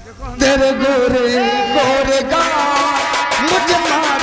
तेरे गोरे गोरे गाल मुझे मार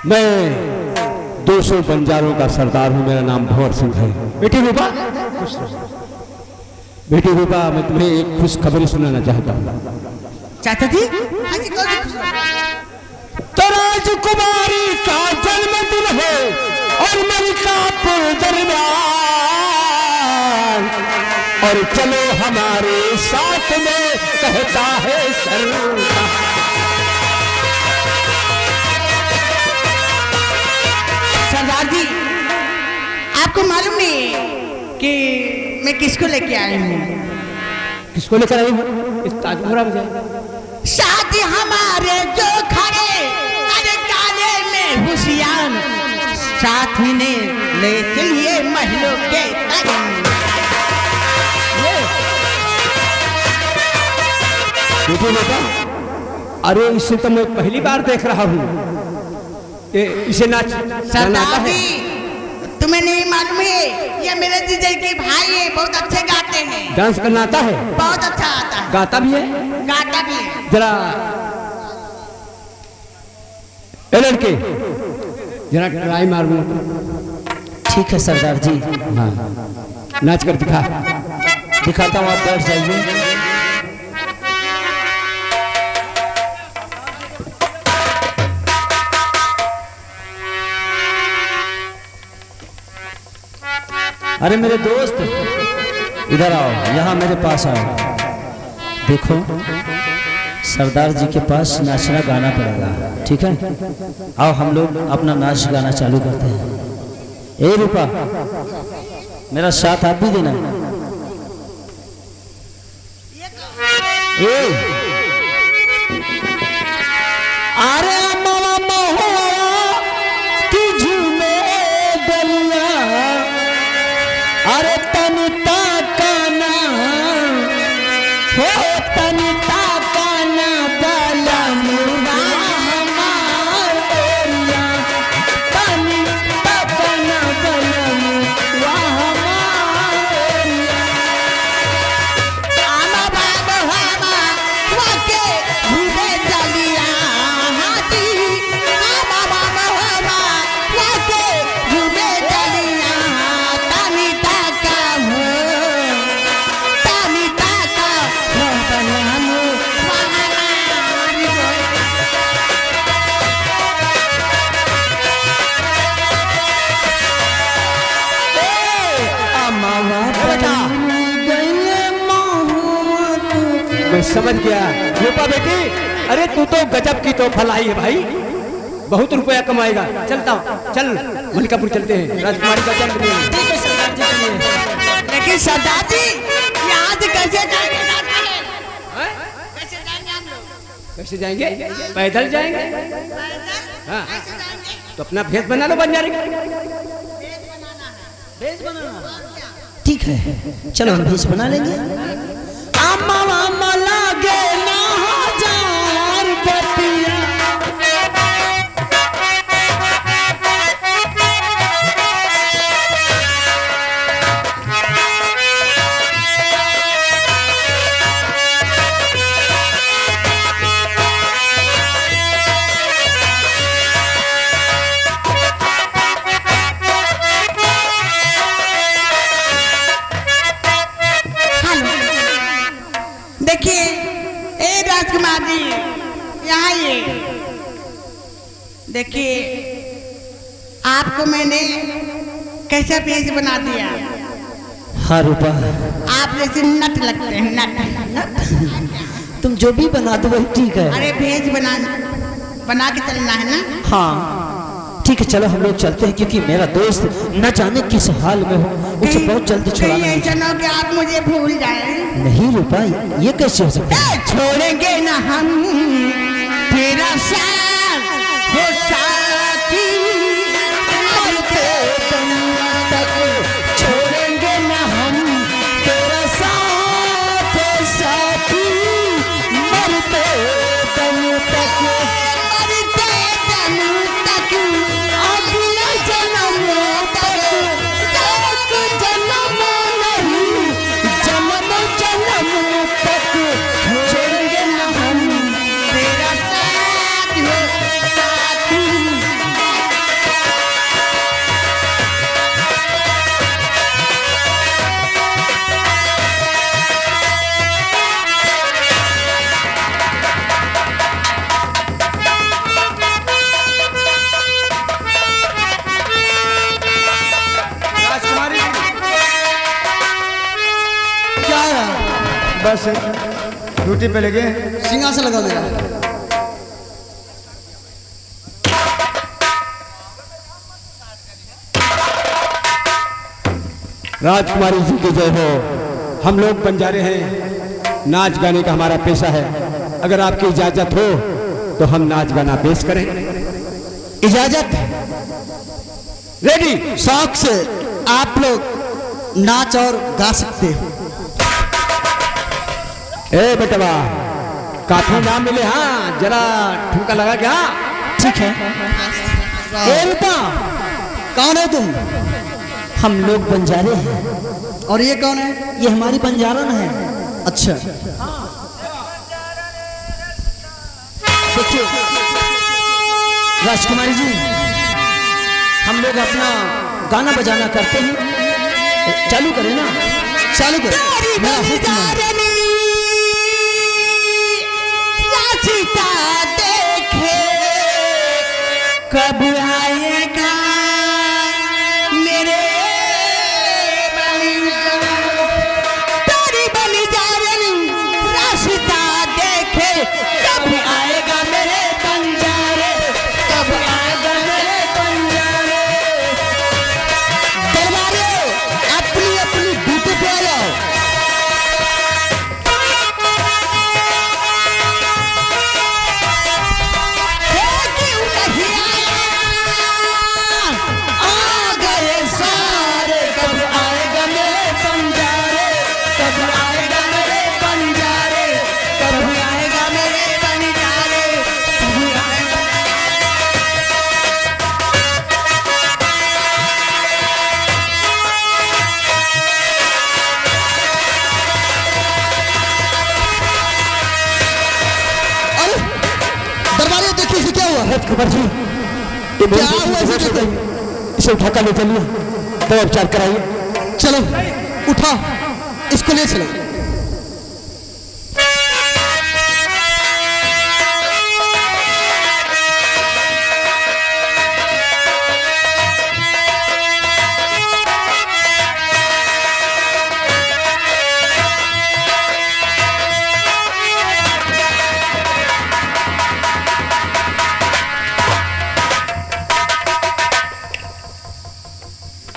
मैं 200 बंजारों का सरदार हूं। मेरा नाम भंवर सिंह है। बेटी रूपा, बेटी रूपा, मैं तुम्हें एक खुश खबरी सुनाना चाहता हूँ। चाहता थी तो राजकुमारी का जन्मदिन है और मलिकापुर दरबार, और चलो हमारे साथ में कहता है सरदार। सरदार जी, आपको मालूम नहीं कि मैं किसको लेके आई हूँ? किसको लेकर आई हूँ? इस ताजपुरा में शादी हमारे जो खड़े अरे काले में हुसियान साथ में ले चलिए महलों के देखो बेटा, अरे इसे तो मैं पहली बार देख रहा हूँ। इसे नाच सरदार जी, तुम्हें नहीं मालूम है ये मेरे जीजा के भाई है, बहुत अच्छे गाते हैं। डांस करना आता है? बहुत अच्छा आता है। गाता भी है? गाता भी है। जरा लड़के जरा ट्राई मारूंगा। ठीक है सरदार जी। हाँ, नाच कर दिखा। दिखाता हूँ, आप बैठ जाइए। अरे मेरे दोस्त, इधर आओ, यहाँ मेरे पास आओ। देखो, सरदार जी के पास नाचना गाना पड़ेगा, ठीक है? आओ हम लोग अपना नाच गाना चालू करते हैं। ए रूपा, मेरा साथ आप भी देना। ए अरे मामा महुआ की झूमे दलिया, अरे तनिता काना हो, तनिता काना बाला मुर्गा हमार ओरिया, तनिता काना बाला मुर्गा हमार ओरिया। आमा बाबा हमा वाके घूमे चलिया हाथी, आमा बाबा हमा वाके घूमे चलिया तनिता का हो, तनिता का हो बनामू महारानी हो। मैं समझ गया रूपा बेटी। अरे तू तो गजब की तो फलाई है भाई, बहुत रुपया कमाएगा। चलता हूँ, चल मलिकापुर चलते हैं, राजकुमारी का जन्मदिन है। ठीक है सरदार जी, चलिए। लेकिन सरदार जी, यहाँ से कैसे जाएंगे? कैसे जाएंगे हम लोग? कैसे जाएंगे? पैदल जाएंगे। हाँ, तो अपना भेष बना लो बंजारे का। ठीक है, चलो हम भेष बना लेंगे। अम्मा अम्मा लागे ना हजार बतिया, देखिए ए राजकुमार जी, यहाँ ये देखिए, आपको मैंने कैसा पेज बना दिया। हाँ रूपा, आप जैसे नट लगते हैं, नट। तुम जो भी बना दो वही ठीक है। अरे भेज बना के चलना है ना। हाँ ठीक ठीक है चलो हम लोग चलते हैं, क्योंकि मेरा दोस्त न जाने किस हाल में हो, उसे बहुत जल्दी छुड़ाना कहीं है। ऐसा ना हो कि आप मुझे भूल जाए। नहीं रूपा, ये कैसे हो सकता है? छोड़ेंगे ना हम तेरा साथ हो साथी, मरते दम तक छोड़ेंगे ना हम तेरा साथ हो साथी, मरते दम तक, मरते दम तक, अगले जन्म तक, एक जन्म नहीं जन्म जन्म तक छोड़ेंगे ना हम तेरा साथ हो साथी। राजकुमारी क्या है? बस ड्यूटी पे लगे। सिंहासन लगा मेरा। राजकुमारी जी की जय हो। हम लोग बंजारे हैं, नाच गाने का हमारा पेशा है। अगर आपकी इजाजत हो तो हम नाच गाना पेश करें। इजाजत? रेडी? शौक से आप लोग नाच और गा सकते हो। ए बेटवा, काफी नाम मिले, हाँ जरा ठुमका लगा क्या? ठीक है। ए रूपा, कौन है तुम? हम लोग बंजारे हैं, और ये कौन है? ये हमारी बंजारन है। अच्छा, देखिए राजकुमारी जी, हम लोग अपना गाना बजाना करते हैं, चालू करें ना? चालू करो। मेरा हुक्म है। देखे कब आएगा मेरे तेरी बंजारन, रास्ता देखे कब आएगा मेरे बंजारे, कब आएगा मेरे बंजारे। दरबारे अपनी अपनी ड्यूटी पे आ जाओ। दरबारे देखिए इसे क्या हुआ? राजकुमार जी, क्या हुआ इसे? देखो इसे उठाकर ले चलिए, तो उपचार कराइए। चलो उठा, इसको ले चलो।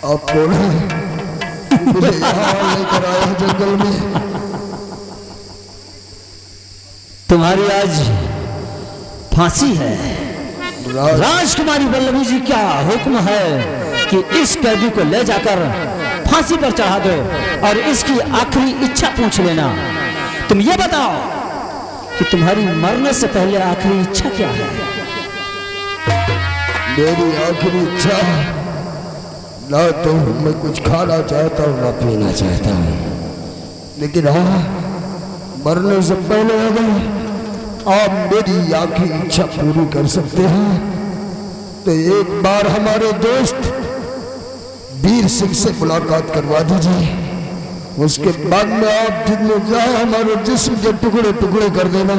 आप कौन है? मुझे यहाँ लेकर आए हैं जंगल में। तुम्हारी आज फांसी है। राजकुमारी वल्लभी जी, क्या हुक्म है कि इस कैदी को ले जाकर फांसी पर चढ़ा दो और इसकी आखिरी इच्छा पूछ लेना। तुम ये बताओ कि तुम्हारी मरने से पहले आखिरी इच्छा क्या है? मेरी आखिरी इच्छा, ना तो मैं कुछ खाना चाहता हूँ ना पीना चाहता हूँ, लेकिन हाँ, मरने से पहले अगर आप मेरी आखिरी इच्छा पूरी कर सकते हैं तो एक बार हमारे दोस्त वीर सिंह से मुलाकात करवा दीजिए। उसके बाद में आप जितने चाहे हमारे जिस्म के टुकड़े टुकड़े कर देना।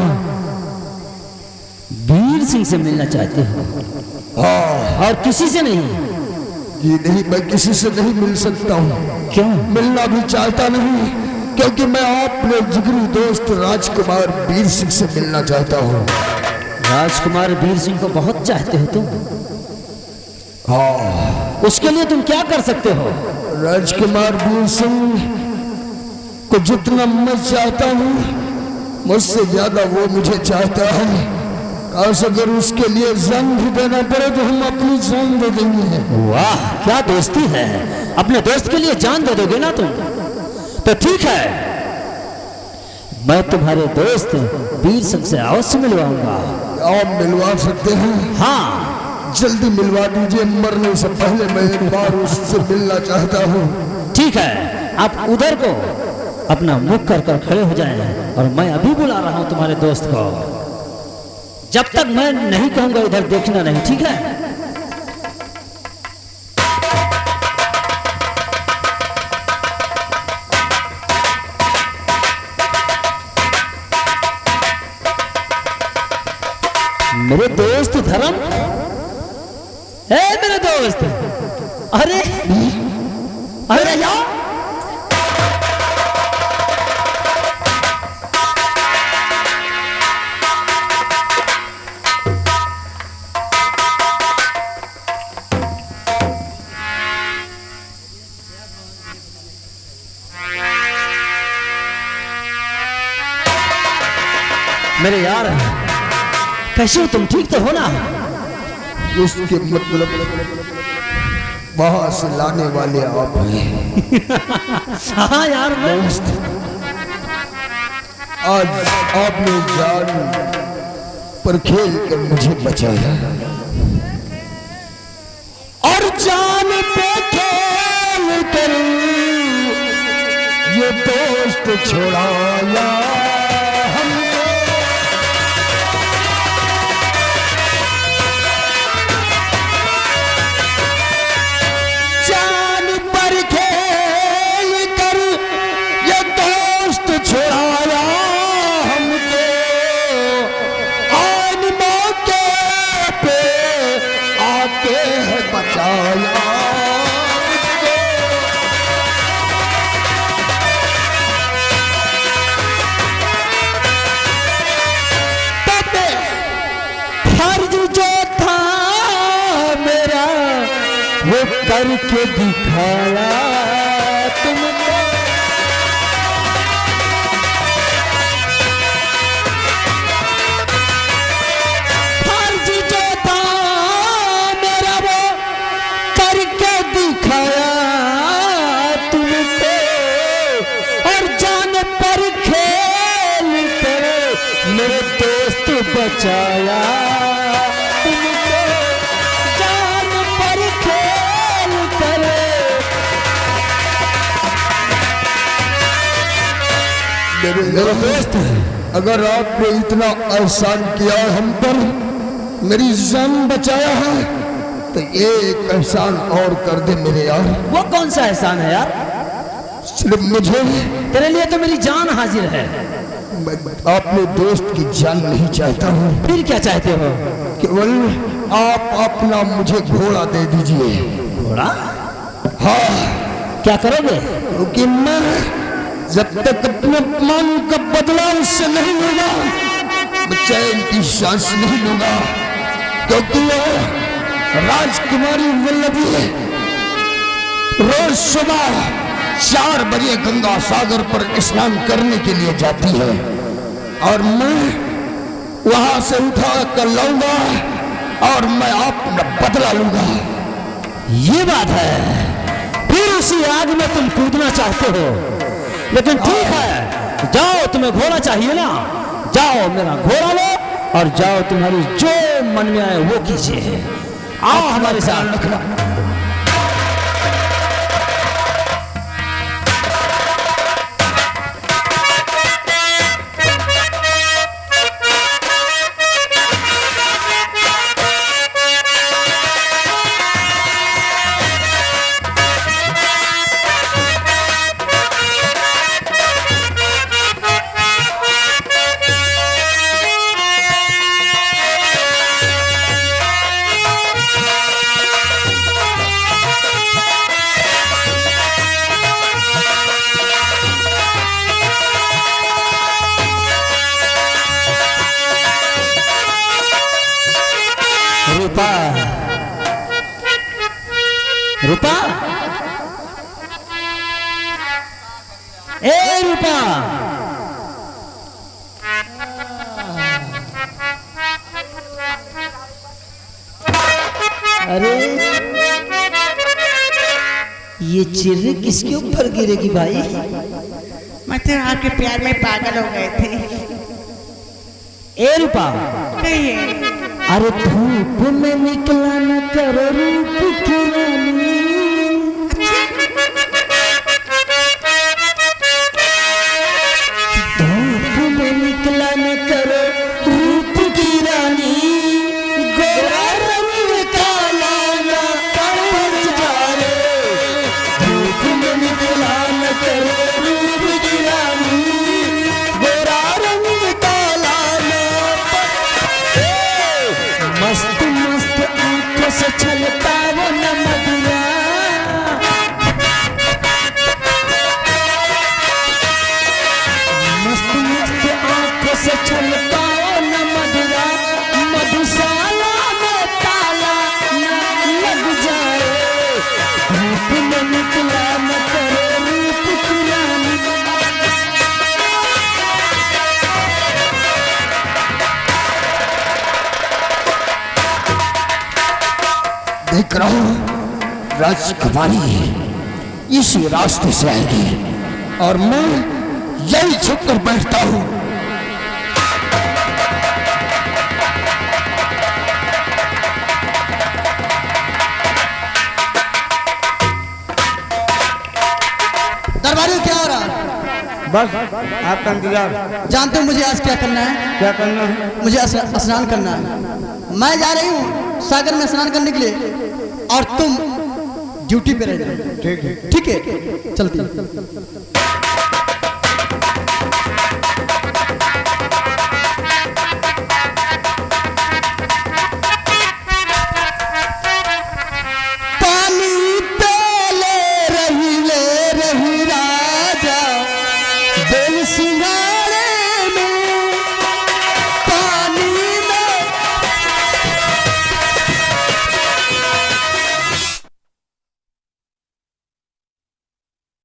वीर सिंह से मिलना चाहते हो? हाँ। और किसी से नहीं? जी नहीं, मैं किसी से नहीं मिल सकता हूँ। क्यों? मिलना भी चाहता नहीं, क्योंकि मैं अपने जिगरी दोस्त राजकुमार वीर सिंह से मिलना चाहता हूँ। राजकुमार वीर सिंह को बहुत चाहते हो तुम? हाँ, उसके लिए तुम क्या कर सकते हो? राजकुमार वीर सिंह को जितना मैं चाहता हूँ, मुझसे ज्यादा वो मुझे चाहता है। काश अगर उसके लिए जान भी देना पड़े तो हम अपनी जान दे देंगे। वाह, क्या दोस्ती है! अपने दोस्त के लिए जान दे दोगे ना तुम? तो ठीक है, मैं तुम्हारे दोस्त वीर सिंह से अवश्य मिलवाऊंगा। आप मिलवा सकते हैं? हाँ, जल्दी मिलवा दीजिए, मरने से पहले मैं एक बार उससे मिलना चाहता हूँ। ठीक है, आप उधर को अपना मुख कर कर खड़े हो जाएं और मैं अभी बुला रहा हूं तुम्हारे दोस्त को। जब तक मैं नहीं कहूंगा इधर देखना नहीं, ठीक है? मेरे दोस्त धर्म, हे मेरे दोस्त, अरे अरे यार, मेरे यार, कैसे हो तुम? ठीक तो हो ना? उसके मतलब वहां से लाने वाले आप हैं। हाँ यार, दोस्त, आज आपने जान पर खेल कर मुझे बचाया और जान पे खेल कर ये दोस्त छोड़ाया। छोड़ाया हमको, आन मौके पे आके है बचाया। तब फर्ज जो था मेरा वो करके दिखाया तुमको। मेरे दोस्त बचाया तुमको, जान पर खेल करे। मेरे दोस्त, अगर आपने इतना एहसान किया हम पर, मेरी जान बचाया है, तो एक एहसान और कर दे मेरे यार। वो कौन सा एहसान है यार? सिर्फ मुझे। तेरे लिए तो मेरी जान हाजिर है। अपने दोस्त की जान नहीं चाहता हूँ। फिर क्या चाहते हो? केवल आप अपना मुझे घोड़ा दे दीजिए। घोड़ा? हाँ। क्या करोगे? क्योंकि मैं जब तक अपने अपमान का बदला उससे नहीं लूंगा, मैं चैन की सांस नहीं लूंगा। क्योंकि राजकुमारी वल्लभी रोज सुबह 4 बजे गंगा सागर पर स्नान करने के लिए जाती है और मैं वहां से उठा कर लाऊंगा और मैं अपना बदला लूंगा। ये बात है, फिर उसी आग में तुम कूदना चाहते हो। लेकिन ठीक है, जाओ, तुम्हें घोड़ा चाहिए ना, जाओ मेरा घोड़ा लो और जाओ, तुम्हारी जो मन में आए वो कीजिए। आओ हमारे साथ। रखना। ए रूपा, अरे ये चिर्रे किसके ऊपर गिरेगी भाई? मैं तो आपके प्यार में पागल हो गए थे। ए रूपा, कहिए। अरे धूप में निकला न करो रूप की रानी, धूप में निकला न करो रूप की रानी, गोरा रंग काला ना पड़ जाए, धूप में निकला न करो रूप की रानी, गोरा रंग काला ना मस्त मस्त आंखों से छलका वो न मदिरा, मस्त मस्त आंखों से छलका वो न मदिरा, मधुशाला में ताला न लग जाए, धूप में निकला न करे रूप की रानी। देख रहा हूं राजकुमारी इसी रास्ते से आएगी और मैं यही छुप कर बैठता हूं। दरबारी क्या हो रहा है? बस आपका इंतजार। जानते हो मुझे आज क्या करना है? क्या करना है? मुझे स्नान करना है। मैं जा रही हूँ सागर में स्नान करने के लिए और तुम ड्यूटी पे रह जाओ। ठीक है। ठीक है, चलती।